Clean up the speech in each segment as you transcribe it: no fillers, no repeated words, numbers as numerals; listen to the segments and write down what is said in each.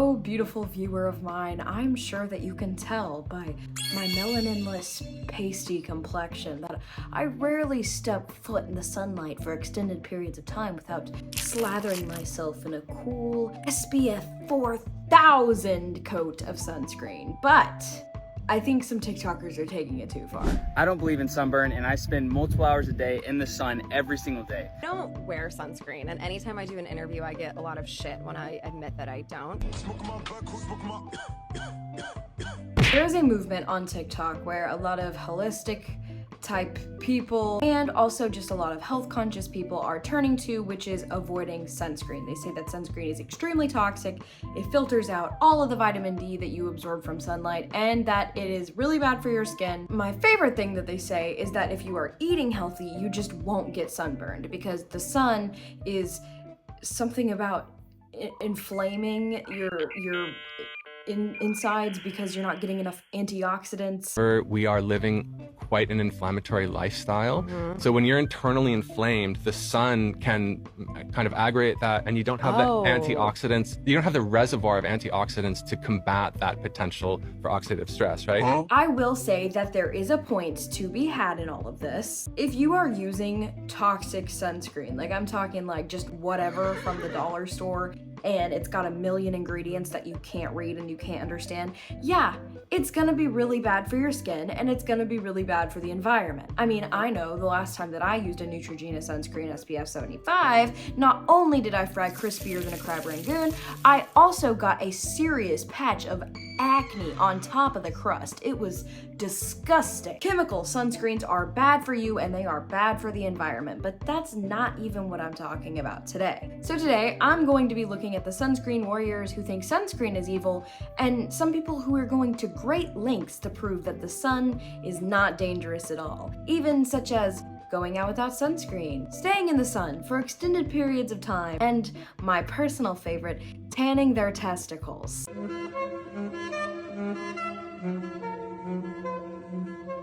Oh, beautiful viewer of mine, I'm sure that you can tell by my melaninless, pasty complexion that I rarely step foot in the sunlight for extended periods of time without slathering myself in a cool SPF 4000 coat of sunscreen. But I think some TikTokers are taking it too far. I don't believe in sunburn, and I spend multiple hours a day in the sun every single day. I don't wear sunscreen, and anytime I do an interview, I get a lot of shit when I admit that I don't. There's a movement on TikTok where a lot of holistic type people and also just a lot of health conscious people are turning to, which is avoiding sunscreen. They say that sunscreen is extremely toxic, it filters out all of the vitamin D that you absorb from sunlight, and that it is really bad for your skin. My favorite thing that they say is that if you are eating healthy, you just won't get sunburned, because the sun is something about inflaming your insides because you're not getting enough antioxidants. We are living quite an inflammatory lifestyle. So when you're internally inflamed, the sun can kind of aggravate that, and you don't have the antioxidants, you don't have the reservoir of antioxidants to combat that potential for oxidative stress, right? I will say that there is a point to be had in all of this. If you are using toxic sunscreen, like I'm talking like just whatever from the dollar store, and it's got a million ingredients that you can't read and you can't understand, yeah, it's gonna be really bad for your skin, and it's gonna be really bad for the environment. I mean, I know the last time that I used a Neutrogena sunscreen SPF 75, not only did I fry crispier than a crab rangoon, I also got a serious patch of acne on top of the crust. It was disgusting. Chemical sunscreens are bad for you and they are bad for the environment, but that's not even what I'm talking about today. So today, I'm going to be looking at the sunscreen warriors who think sunscreen is evil, and some people who are going to great lengths to prove that the sun is not dangerous at all, even such as going out without sunscreen, staying in the sun for extended periods of time, and my personal favorite, tanning their testicles.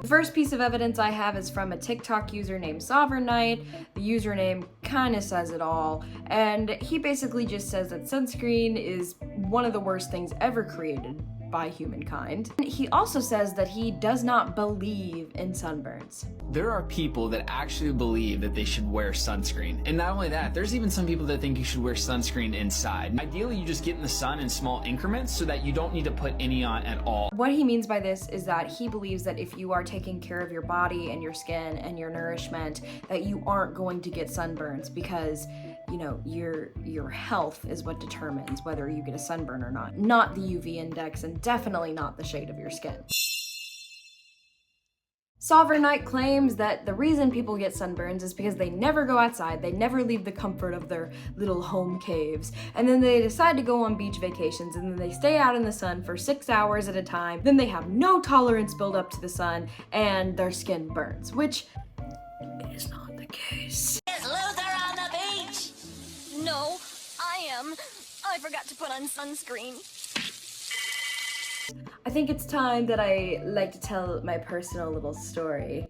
The first piece of evidence I have is from a TikTok user named Sovereign Knight. The username kind of says it all, and he basically just says that sunscreen is one of the worst things ever created by humankind. He also says that he does not believe in sunburns. There are people that actually believe that they should wear sunscreen. And not only that, there's even some people that think you should wear sunscreen inside. Ideally, you just get in the sun in small increments so that you don't need to put any on at all. What he means by this is that he believes that if you are taking care of your body and your skin and your nourishment, that you aren't going to get sunburns, because you know, your health is what determines whether you get a sunburn or not the UV index, and definitely not the shade of your skin. Sovereign Knight claims that the reason people get sunburns is because they never go outside, they never leave the comfort of their little home caves, and then they decide to go on beach vacations, and then they stay out in the sun for 6 hours at a time, then they have no tolerance build up to the sun, and their skin burns, which is not the case. No, I forgot to put on sunscreen. I think it's time that I like to tell my personal little story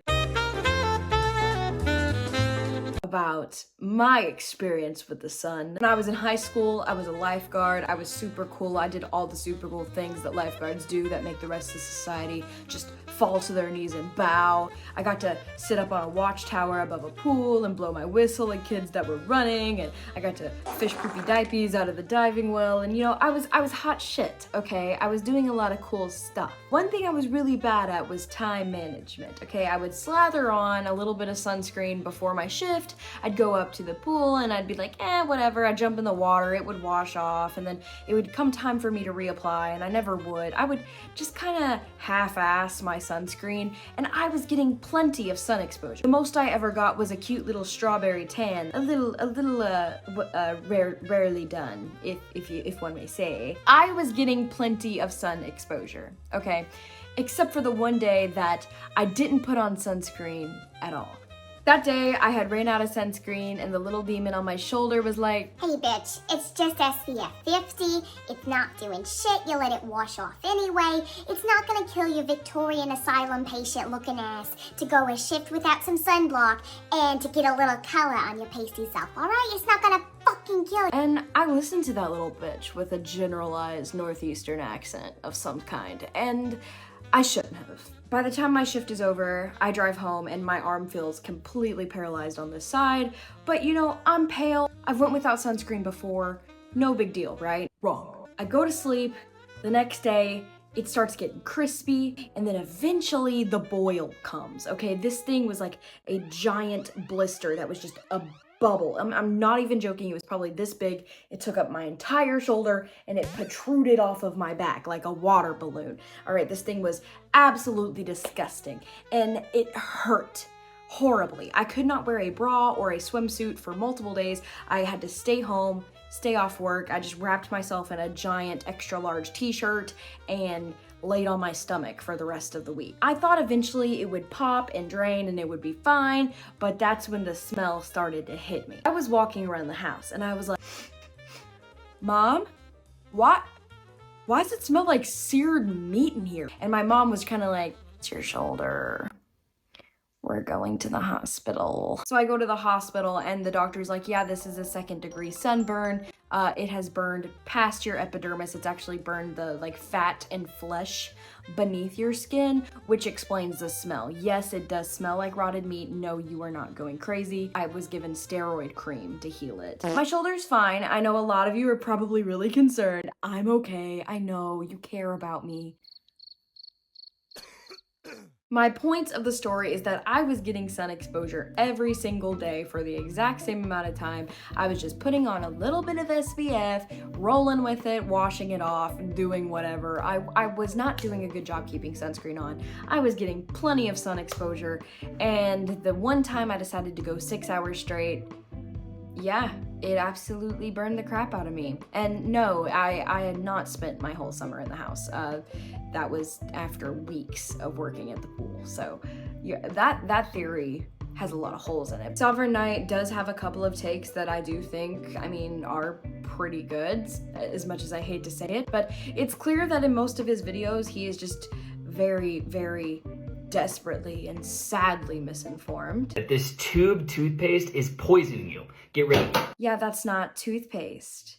about my experience with the sun. When I was in high school, I was a lifeguard. I was super cool. I did all the super cool things that lifeguards do that make the rest of society just fall to their knees and bow. I got to sit up on a watchtower above a pool and blow my whistle at kids that were running, and I got to fish poopy diapies out of the diving well, and you know, I was hot shit, okay? I was doing a lot of cool stuff. One thing I was really bad at was time management, okay? I would slather on a little bit of sunscreen before my shift, I'd go up to the pool and I'd be like, whatever, I'd jump in the water, it would wash off, and then it would come time for me to reapply, and I never would. I would just kind of half-ass my sunscreen, and I was getting plenty of sun exposure. The most I ever got was a cute little strawberry tan, rarely done, if one may say. I was getting plenty of sun exposure, okay? Except for the one day that I didn't put on sunscreen at all. That day, I had ran out of sunscreen and the little demon on my shoulder was like, "Hey bitch, it's just SPF 50. It's not doing shit. You let it wash off anyway. It's not gonna kill your Victorian asylum patient looking ass to go a shift without some sunblock and to get a little color on your pasty self, alright? It's not gonna fucking kill you." And I listened to that little bitch with a generalized northeastern accent of some kind, and I shouldn't have. By the time my shift is over, I drive home and my arm feels completely paralyzed on this side, but you know, I'm pale. I've went without sunscreen before. No big deal, right? Wrong. I go to sleep. The next day, it starts getting crispy, and then eventually the boil comes, okay? This thing was like a giant blister that was just a bubble. I'm not even joking. It was probably this big. It took up my entire shoulder and it protruded off of my back like a water balloon. All right, this thing was absolutely disgusting and it hurt horribly. I could not wear a bra or a swimsuit for multiple days. I had to stay home, stay off work. I just wrapped myself in a giant extra large t-shirt and laid on my stomach for the rest of the week. I thought eventually it would pop and drain and it would be fine, but that's when the smell started to hit me. I was walking around the house and I was like, "Mom, why does it smell like seared meat in here?" And my mom was kind of like, "It's your shoulder. We're going to the hospital." So I go to the hospital and the doctor's like, "Yeah, this is a 2nd-degree sunburn. It has burned past your epidermis. It's actually burned the like fat and flesh beneath your skin, which explains the smell. Yes, it does smell like rotted meat. No, you are not going crazy. I was given steroid cream to heal it. My shoulder's fine. I know a lot of you are probably really concerned. I'm okay. I know you care about me." My point of the story is that I was getting sun exposure every single day for the exact same amount of time. I was just putting on a little bit of SPF, rolling with it, washing it off, doing whatever. I was not doing a good job keeping sunscreen on. I was getting plenty of sun exposure, and the one time I decided to go 6 hours straight, yeah, it absolutely burned the crap out of me. And no, I had not spent my whole summer in the house. That was after weeks of working at the pool. So yeah, that theory has a lot of holes in it. Sovereign Knight does have a couple of takes that I do think, are pretty good, as much as I hate to say it, but it's clear that in most of his videos, he is just very, very desperately and sadly misinformed. That this tube toothpaste is poisoning you. Get rid of it. Yeah, that's not toothpaste.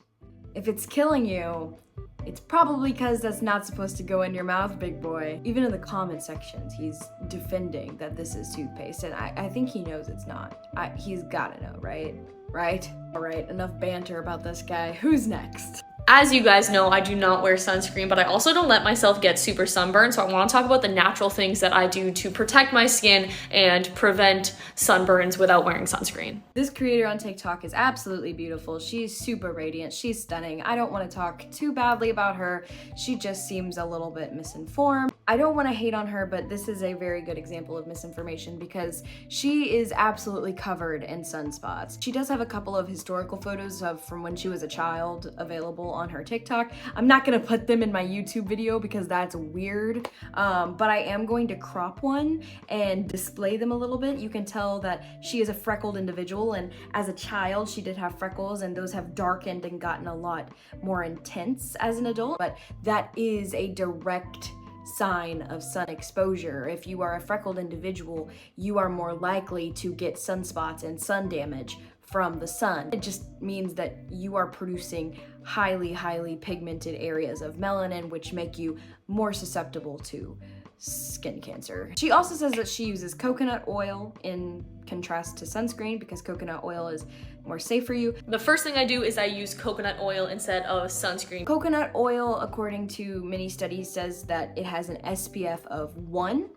If it's killing you, it's probably because that's not supposed to go in your mouth, big boy. Even in the comment sections, he's defending that this is toothpaste, and I think he knows it's not. He's gotta know, right? Right? All right, enough banter about this guy. Who's next? As you guys know, I do not wear sunscreen, but I also don't let myself get super sunburned, so I want to talk about the natural things that I do to protect my skin and prevent sunburns without wearing sunscreen. This creator on TikTok is absolutely beautiful. She's super radiant. She's stunning. I don't want to talk too badly about her. She just seems a little bit misinformed. I don't want to hate on her, but this is a very good example of misinformation because she is absolutely covered in sunspots. She does have a couple of historical photos from when she was a child available on her TikTok. I'm not gonna put them in my YouTube video because that's weird, but I am going to crop one and display them a little bit. You can tell that she is a freckled individual, and as a child she did have freckles, and those have darkened and gotten a lot more intense as an adult, but that is a direct sign of sun exposure. If you are a freckled individual, you are more likely to get sunspots and sun damage from the sun. It just means that you are producing highly pigmented areas of melanin, which make you more susceptible to skin cancer. She also says that she uses coconut oil in contrast to sunscreen because coconut oil is more safe for you. The first thing I do is I use coconut oil instead of sunscreen. Coconut oil, according to many studies, says that it has an SPF of 1,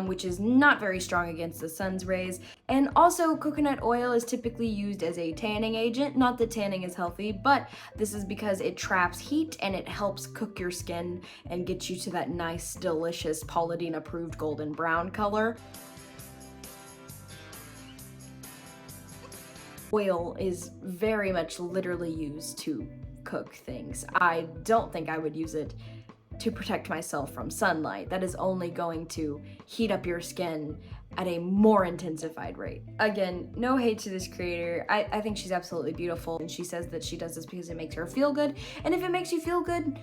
which is not very strong against the sun's rays. And also coconut oil is typically used as a tanning agent. Not that tanning is healthy, but this is because it traps heat and it helps cook your skin and get you to that nice, delicious Paula Deen approved golden brown color. Oil is very much literally used to cook things. I don't think I would use it to protect myself from sunlight. That is only going to heat up your skin at a more intensified rate. Again, no hate to this creator. I think she's absolutely beautiful, and she says that she does this because it makes her feel good. And if it makes you feel good,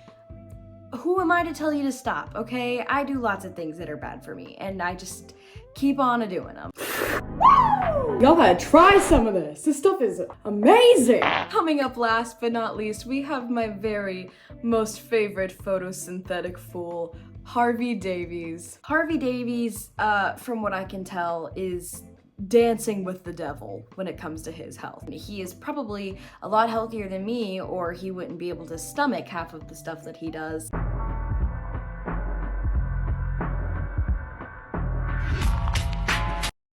who am I to tell you to stop, okay? I do lots of things that are bad for me, and I just keep on doing them. Y'all gotta try some of this. This stuff is amazing. Coming up last but not least, we have my very most favorite photosynthetic fool, Harvey Davies. Harvey Davies, from what I can tell, is dancing with the devil when it comes to his health. He is probably a lot healthier than me, or he wouldn't be able to stomach half of the stuff that he does.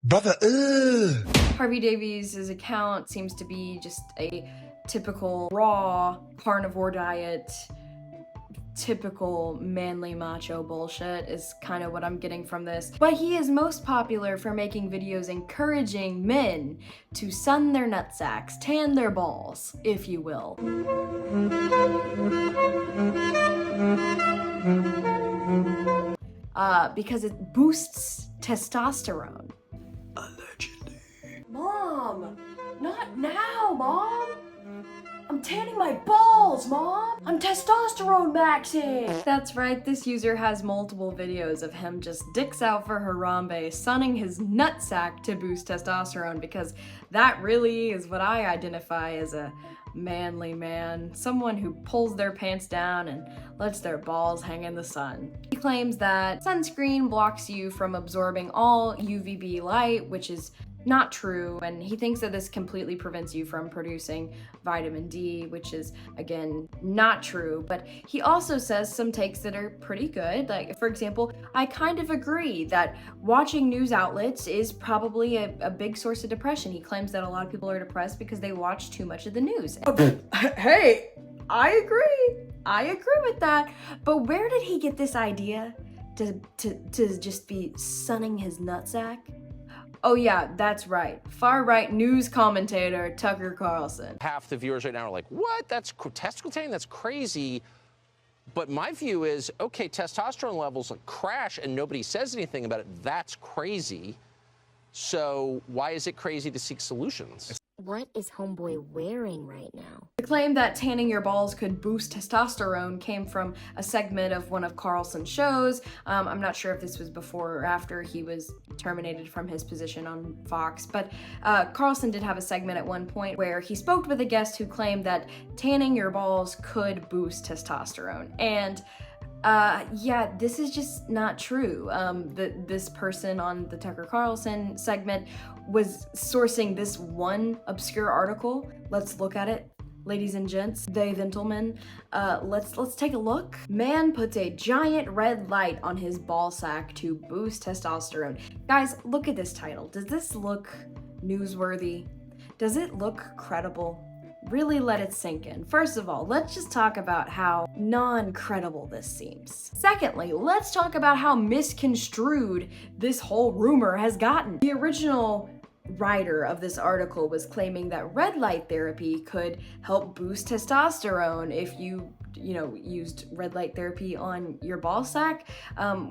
Brother, Harvey Davies' account seems to be just a typical raw carnivore diet, typical manly macho bullshit is kind of what I'm getting from this. But he is most popular for making videos encouraging men to sun their nutsacks, tan their balls, if you will. Because it boosts testosterone. allegedly. Mom! Not now, Mom! I'm tanning my balls, Mom! I'm testosterone maxing! That's right, this user has multiple videos of him just dicks out for Harambe, sunning his nutsack to boost testosterone, because that really is what I identify as a manly man. Someone who pulls their pants down and lets their balls hang in the sun. He claims that sunscreen blocks you from absorbing all UVB light, which is not true, and he thinks that this completely prevents you from producing vitamin D, which is, again, not true. But he also says some takes that are pretty good. Like, for example, I kind of agree that watching news outlets is probably a big source of depression. He claims that a lot of people are depressed because they watch too much of the news. Hey, I agree with that. But where did he get this idea to just be sunning his nutsack? Oh yeah, that's right. Far-right news commentator Tucker Carlson. Half the viewers right now are like, what? That's testicle tanning? That's crazy. But my view is, okay, testosterone levels crash and nobody says anything about it. That's crazy. So why is it crazy to seek solutions? What is homeboy wearing right now? The claim that tanning your balls could boost testosterone came from a segment of one of Carlson's shows. I'm not sure if this was before or after he was terminated from his position on Fox, but Carlson did have a segment at one point where he spoke with a guest who claimed that tanning your balls could boost testosterone. And yeah, this is just not true. This person on the Tucker Carlson segment was sourcing this one obscure article. Let's look at it. Ladies and gents, gentlemen, let's take a look. Man puts a giant red light on his ball sack to boost testosterone. Guys, look at this title. Does this look newsworthy? Does it look credible? Really let it sink in. First of all, let's just talk about how non-credible this seems. Secondly, let's talk about how misconstrued this whole rumor has gotten. The original writer of this article was claiming that red light therapy could help boost testosterone if you used red light therapy on your ball sack,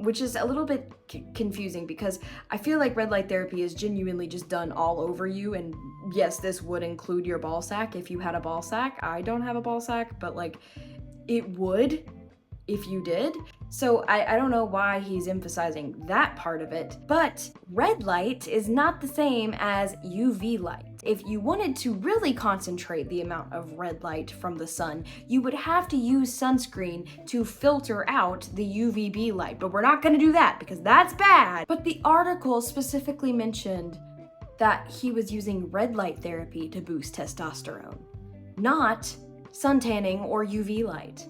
which is a little bit confusing because I feel like red light therapy is genuinely just done all over you, and yes, this would include your ball sack if you had a ball sack. I don't have a ball sack, but like it would if you did. So I don't know why he's emphasizing that part of it, but red light is not the same as UV light. If you wanted to really concentrate the amount of red light from the sun, you would have to use sunscreen to filter out the UVB light, but we're not gonna do that because that's bad. But the article specifically mentioned that he was using red light therapy to boost testosterone, not suntanning or UV light.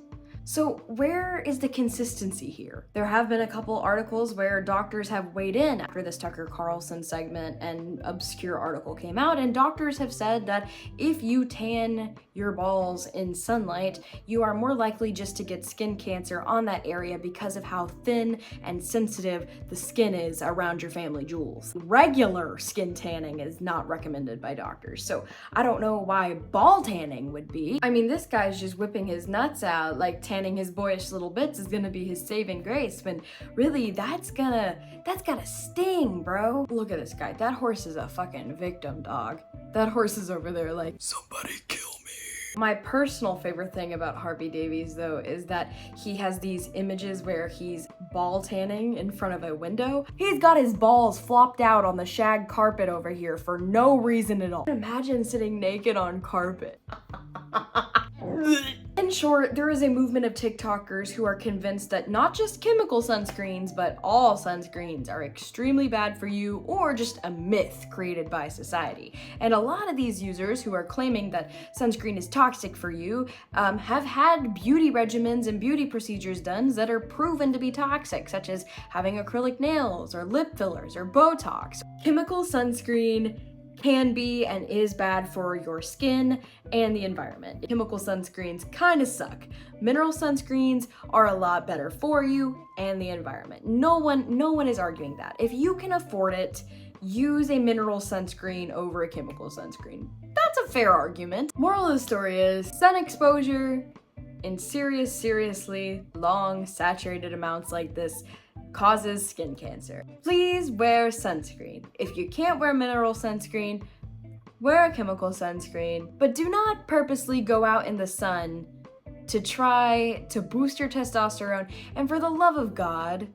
So where is the consistency here? There have been a couple articles where doctors have weighed in after this Tucker Carlson segment and obscure article came out, and doctors have said that if you tan your balls in sunlight, you are more likely just to get skin cancer on that area because of how thin and sensitive the skin is around your family jewels. Regular skin tanning is not recommended by doctors, so I don't know why ball tanning would be. I mean, this guy's just whipping his nuts out, like tanning his boyish little bits is gonna be his saving grace, when really that's gotta sting, bro. Look at this guy. That horse is a fucking victim, dog. That horse is over there like, somebody kill me. My personal favorite thing about Harvey Davies, though, is that he has these images where he's ball tanning in front of a window. He's got his balls flopped out on the shag carpet over here for no reason at all. Imagine sitting naked on carpet. In short, there is a movement of TikTokers who are convinced that not just chemical sunscreens, but all sunscreens are extremely bad for you, or just a myth created by society. And a lot of these users who are claiming that sunscreen is toxic for you have had beauty regimens and beauty procedures done that are proven to be toxic, such as having acrylic nails or lip fillers or Botox. Chemical sunscreen can be and is bad for your skin and the environment. Chemical sunscreens kind of suck. Mineral sunscreens are a lot better for you and the environment. No one is arguing that. If you can afford it, use a mineral sunscreen over a chemical sunscreen. That's a fair argument. Moral of the story is sun exposure in seriously long saturated amounts like this causes skin cancer. Please wear sunscreen. If you can't wear mineral sunscreen, wear a chemical sunscreen, but do not purposely go out in the sun to try to boost your testosterone. And for the love of God,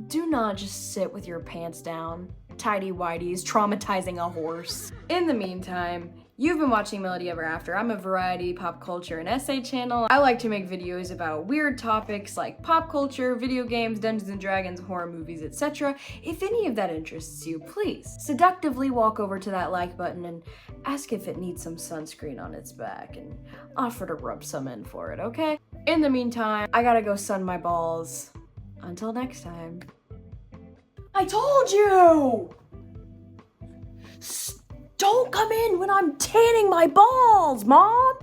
do not just sit with your pants down, tighty-whities, traumatizing a horse. In the meantime, you've been watching Melody Ever After. I'm a variety, pop culture, and essay channel. I like to make videos about weird topics like pop culture, video games, Dungeons and Dragons, horror movies, etc. If any of that interests you, please seductively walk over to that like button and ask if it needs some sunscreen on its back and offer to rub some in for it, okay? In the meantime, I gotta go sun my balls. Until next time. I told you! Don't come in when I'm tanning my balls, Mom!